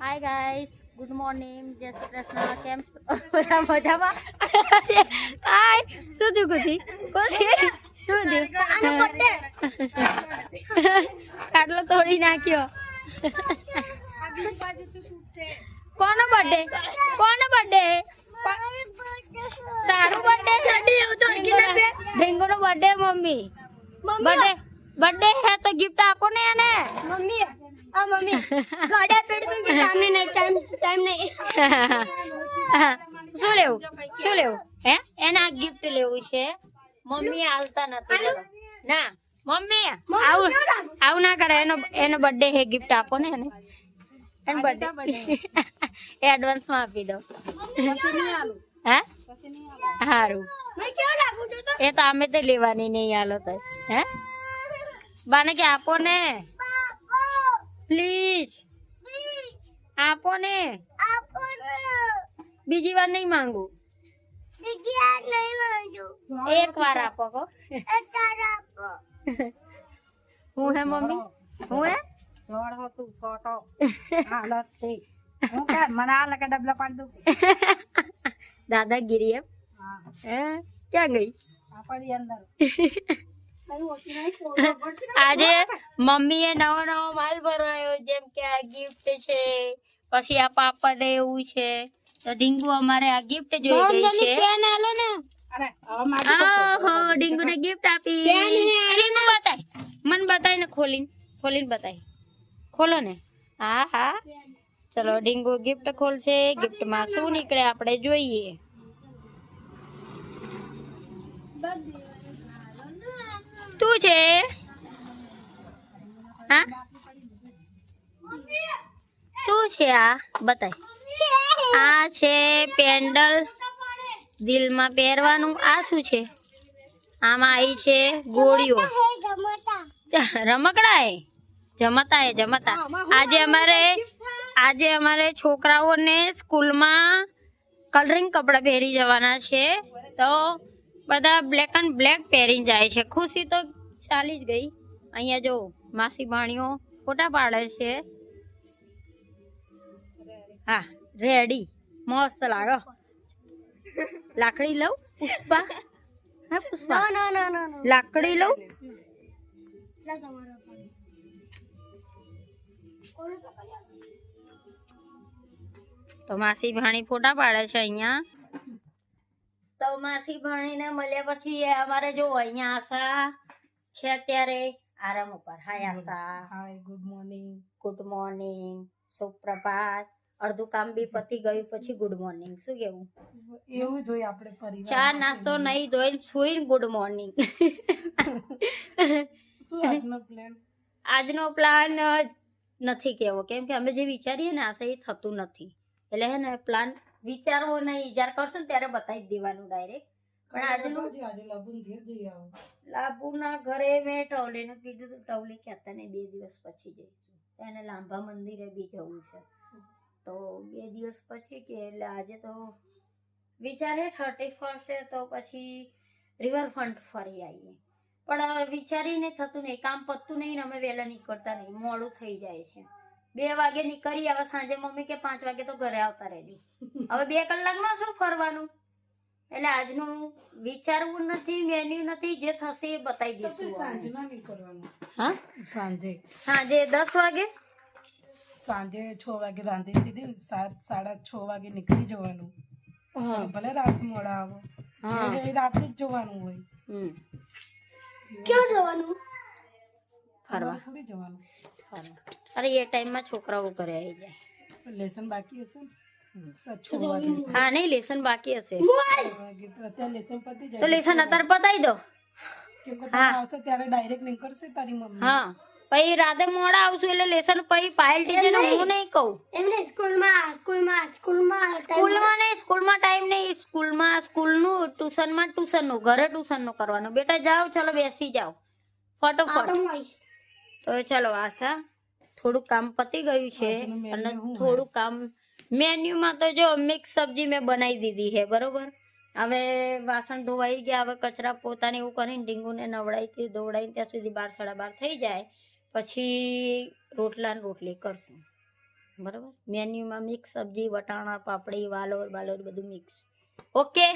Hi guys, good morning, જય શ્રી કૃષ્ણ. કેમ છો બધા? મજામાં? હાય, શું થયું ખુશી? શું થયું? કાટલો તોડી નાખ્યો. કોનો બર્થડે? તારું બર્થડે? ઢીંગો નો બર્થડે. મમ્મી બર્થડે હે તો ગિફ્ટ આપો ને એને. મમ્મી ગાડા પેડ પર સામે નહીં ટાઈમ નહીં. શું લેવું હે? એને આ ગિફ્ટ લેવું છે. મમ્મી હાલતા નથી ના. મમ્મી આવું ના કરે. એનો બર્થડે હે, ગિફ્ટ આપો ને એને. એનો બર્થડે એડવાન્સ માં આપી દો. હે સારું. એ તો અમે તો લેવાની નહીં. હાલો તો હે બાને કે આપો ને પ્લીઝ, આપો ને. બીજી વાર નહીં માંગુ. એક વાર આપો કો. હું હે મમ્મી? હું હે દાદાગીરી એમ. ક્યાં ગઈ? આજે મમ્મીએ નવો માલ ભરાયો, જેમ કે આ ગિફ્ટ છે, પછી આ પાપડ એવું છે. તો ડીંગુ અમારે આ ગિફ્ટ જોઈ ગઈ છે. ડીંગુ ને ગિફ્ટ આપી. ડીંગુ બતાય, મને બતાય ને, ખોલીને બતાય. ખોલો ને. હા ચલો, ડીંગુ ગિફ્ટ ખોલશે. ગિફ્ટ માં શું નીકળે આપણે જોઈએ. તું છે હા? તું છે આ? બતાય. આ છે પેન્ડલ, દિલમાં પહેરવાનું. આ શું છે? આમાં આવી છે ગોળીઓ. રમકડા એ જમતા. આજે અમારે છોકરાઓને સ્કૂલમાં કલરિંગ કપડા પહેરી જવાના છે. તો બધા બ્લેક એન્ડ બ્લેક પહેરીને જાય છે. ખુશી તો ચાલી જ ગઈ. અહીંયા જો માસી ભાણીઓ ફોટા પાડે છે. હા રેડી, મસ્ત લાગો. લાકડી લઉં પુષ્પા? હા પુષ્પા, લાકડી લઉં. તો માસી ભાણી ફોટા પાડે છે અહીંયા. તો માસી ભાણીને મળ્યા પછી અમારે જો અહીંયા આશા છે અત્યારે આરામ ઉપર. હાય આશા. હાય, ગુડ મોર્નિંગ, સુપ્રભાત. અડધું કામ બી પતી ગયું પછી ગુડ મોર્નિંગ. શું કેવું? એવું જોઈએ આપણે પરિવાર. ચા નાસ્તો નહીં ધોઈ સુઈને ગુડ મોર્નિંગ. આજનો પ્લાન નથી કેવો, કેમ કે અમે જે વિચારીએ ને આશા એ થતું નથી. એટલે હે ને પ્લાન વિચારવો નહીં, જ્યારે કરશું ને ત્યારે બતાવી જ દેવાનું ડાયરેક્ટ. પણ આજનું લાભુના ઘરે મેં ટવલીને કીધું હતું. ટવલી કહેતા ને 2 દિવસ પછી જઈશું. એને લાંભા મંદિરે બી જવું છે. તો 2 દિવસ પછી કે એટલે આજે તો વિચારે 31 છે તો પછી રિવરફ્રન્ટ ફરી આવીએ. પણ વિચારીને થતું નહીં, કામ પતતું નહીં ને અમે વહેલા નીકળતા નહીં, મોડું થઈ જાય છે. 2 વાગે નીકળી. હવે સાંજે મમ્મી કે 5 વાગે તો ઘરે આવતા રહેજો. હવે 2 કલાકમાં શું ફરવાનું? એટલે આજનું વિચારવું નથી, મેન્યુ નથી, જે થશે એ બતાવી દઈશું. હા સાંજે 10 વાગે, સાંજે 6 વાગે રાંધી સીધી 7-6 વાગે નીકળી જવાનું. ભલે રાત મોડા આવો, રાતે જ જવાનું હોય. ક્યાં જવાનું? ફરવા. થોડી જવાનું. અરે એ ટાઈમમાં છોકરાઓ ઘરે આવી જાય. લેસન બાકી હશે ને? 6 વાગે. હા નહીં, લેસન બાકી હશે. અત્યારે લેસન પતી જાય તો લેસન અત્યારે પતાવી દો. આવશે ત્યારે ડાયરેક્ટ નીકળશે તારી મમ્મી. હા પછી રાતે મોડા આવશું એટલે લેસન પછી પાયલ ટીચર હું નહીં કહું. એમને સ્કૂલમાં ટાઈમ નહીં. સ્કૂલનું ટ્યુશનનું ઘરે ટ્યુશનનું કરવાનું. બેટા જાઓ, ચલો બેસી જાઓ ફટોફટ. તો ચલો આશા, થોડું કામ પતી ગયું છે અને થોડું કામ મેન્યુમાં તો જો મિક્સ સબ્જી મેં બનાવી દીધી છે. બરોબર. હવે વાસણ ધોવાઈ ગયા. હવે કચરા પોતાને એવું કરીને ડીંગુને નવડાવી દોવડાવીને ત્યાં સુધી 12-12:30 થઈ જાય. પછી રોટલા ને રોટલી કરશું. બરાબર. મેન્યુમાં મિક્સ સબ્જી, વટાણા, પાપડી, વાલોર બાલોર બધું મિક્સ. ઓકે.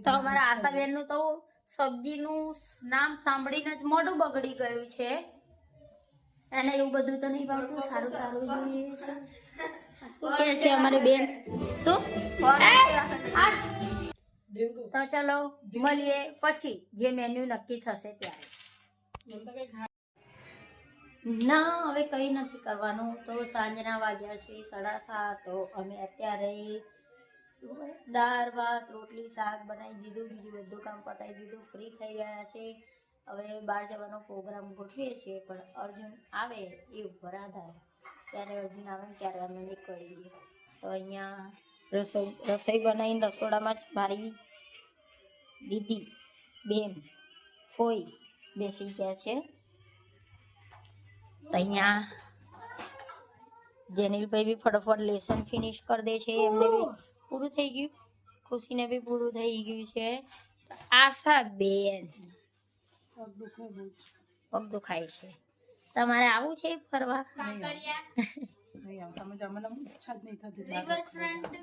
તો અમારા આશાબેનનું તો સબ્જીનું નામ સાંભળીને જ મોઢું બગડી ગયું છે. એને એવું બધું તો નહીં ભાવતું, સારું સારું જોઈએ છે. શું કહે છે અમારી બેન? શું? તો ચલો મળીએ પછી જે મેન્યુ નક્કી થશે ત્યારે. ના, હવે કઈ નથી કરવાનું. તો સાંજના વાગ્યા છે 7:30. તો અમે અત્યારે દાળ ભાત રોટલી શાક બનાવી દીધું, બીજું બધું કામ પતાવી દીધું, ફ્રી થઈ ગયા છે. હવે બહાર જવાનો પ્રોગ્રામ ગોઠવીએ છીએ, પણ અર્જુન આવે એ ઉપર આધાર. ત્યારે અર્જુન આવે ને ત્યારે અમે નીકળીએ. તો અહીંયા રસોઈ બનાવીને રસોડામાં જ મારી દીદી, બેન, ફોઈ બેસી ગયા છે. તો અહીંયા જેનિલભાઈ બી ફટાફટ લેસન ફિનિશ કરી દે છે. એમને બી પૂરું થઈ ગયું, ખુશીને બી પૂરું થઈ ગયું છે. આશા બેન પગ દુખાય છે. તમારે આવું છે ફરવા?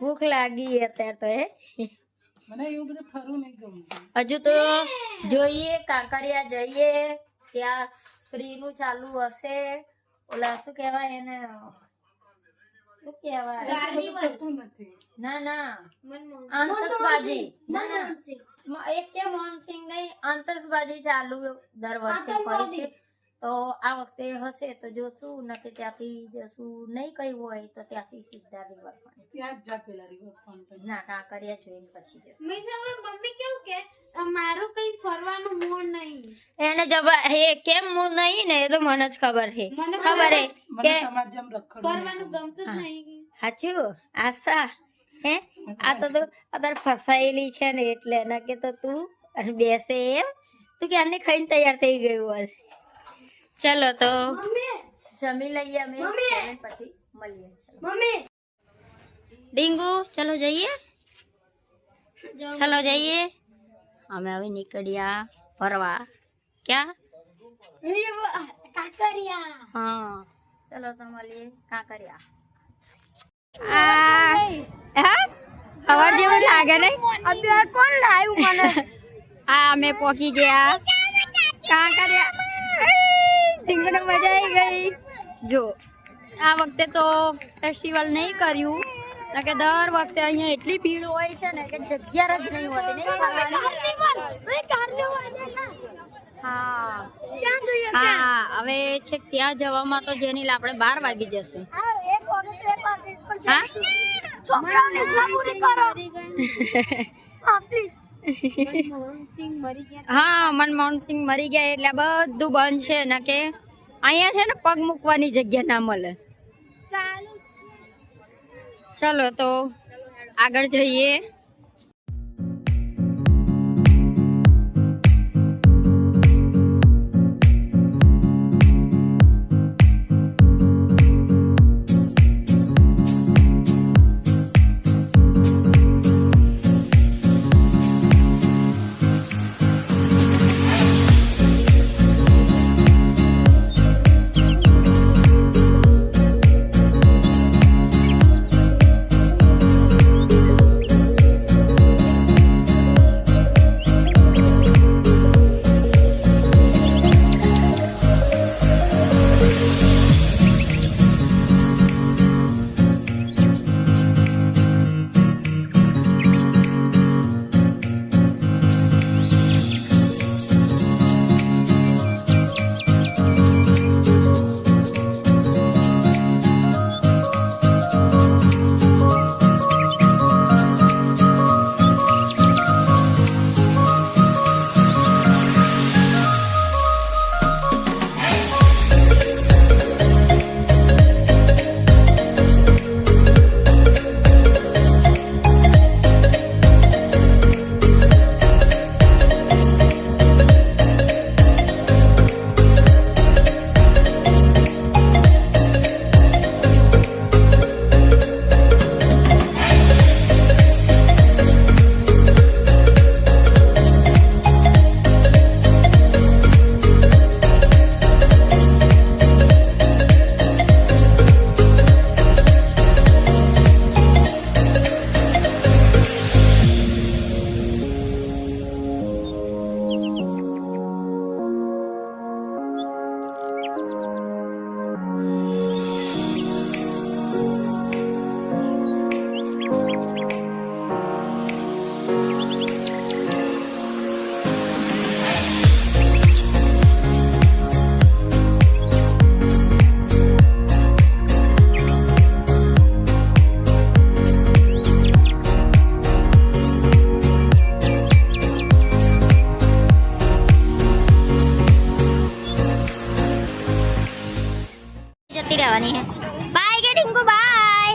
ભૂખ લાગી અત્યારે તો. મને એવું બધું ફરવું નહીં ગમતું. હજુ તો જોઈએ, કાંકરિયા જઈએ, ત્યાં ફ્રી નું ચાલુ હશે. ઓલા શું કહેવાય એને, શું કહેવાય? ના ના, આતશબાજી. એક કે મોહનસિંહ નહીં, આતશબાજી ચાલુ દર વર્ષે હોય છે. તો આ વખતે હશે તો જોશું, નકે ત્યાંથી જશું. નહીં કઈ હોય તો ત્યાંથી સીધા રિવરફ્રન્ટ. ત્યાં જ જા પેલા રિવરફ્રન્ટ. ના, કાંકરિયા જોઈને પછી જશું. મમ્મી કેવું કે મારું કઈ ફરવાનું મૂડ નહીં. એને જવા હે કેમ મૂળ નહીં ને, એ તો મને જ ખબર છે. ખબર હે કે તમારે જેમ રખડવું ફરવાનું ગમતું જ નહીં. સાચું આશા હે. આ તો તું અત્યારે ફસાયેલી છે ને એટલે, ના કે તો તું બેસે એમ. તું ક્યારની ખાઈને તૈયાર થઈ ગયું હોય. ચલો તો જમી લઈએ અમે, પછી મળીએ. મમ્મી ડીંગુ ચલો જઈએ, ચલો જઈએ. અમે હવે નીકળ્યા ફરવા. ક્યાં? કાંકરિયા. હા ચલો તો મળીએ કાંકરિયા. ખબર જેવું લાગે નહીં. અત્યારે કોણ લાવ્યું મને? અમે પહોંચી ગયા કાંકરિયા. ડીંગુને મજા આવી ગઈ. જો આ વખતે તો ફેસ્ટિવલ નહીં કર્યું, કે દર વખતે અહીંયા એટલી ભીડ હોય છે ને કે જગ્યા જ નહીં હોતી. નહીં ફરવાની. હા હા, હવે છે ત્યાં જવામાં તો જેની આપણે 12 વાગી જશે. હા, મનમોહનસિંહ મરી ગયા એટલે બધું બંધ છે ને, કે અહીંયા છે ને પગ મૂકવાની જગ્યા ના મળે. ચલો તો આગળ જઈએ. જતી રહેવાની હે બાય કે ટિંકુ બાય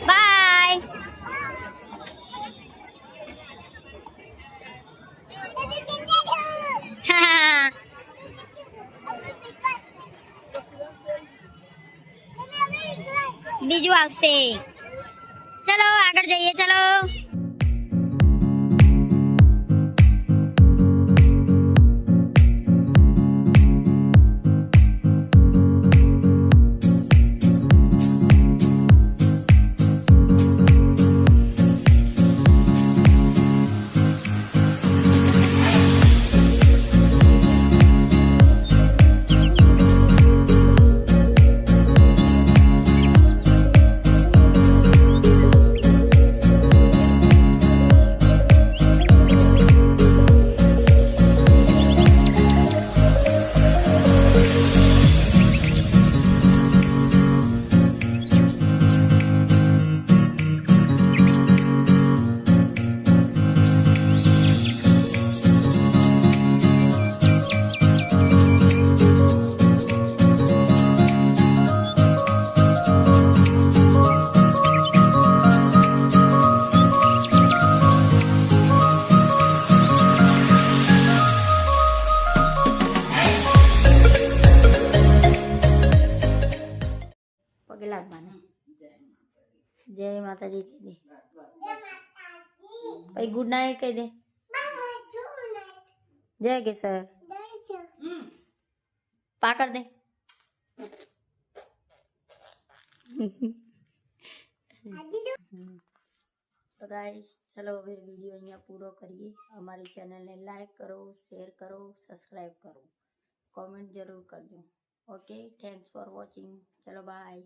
બાય બીજું આવશે ચલો આગળ જઈએ ચલો પગે લાગવાના જય માતાજી કહી દે પછી ગુડ નાઇટ કહી દે જય કેસર પા કર દે તો ગાઈસ ચલો હવે વિડીયો અહીંયા પૂરો કરીએ અમારી ચેનલને લાઈક કરો શેર કરો સબસ્ક્રાઈબ કરો કોમેન્ટ જરૂર કરજો ઓકે થેન્ક્સ ફોર વોચિંગ ચલો બાય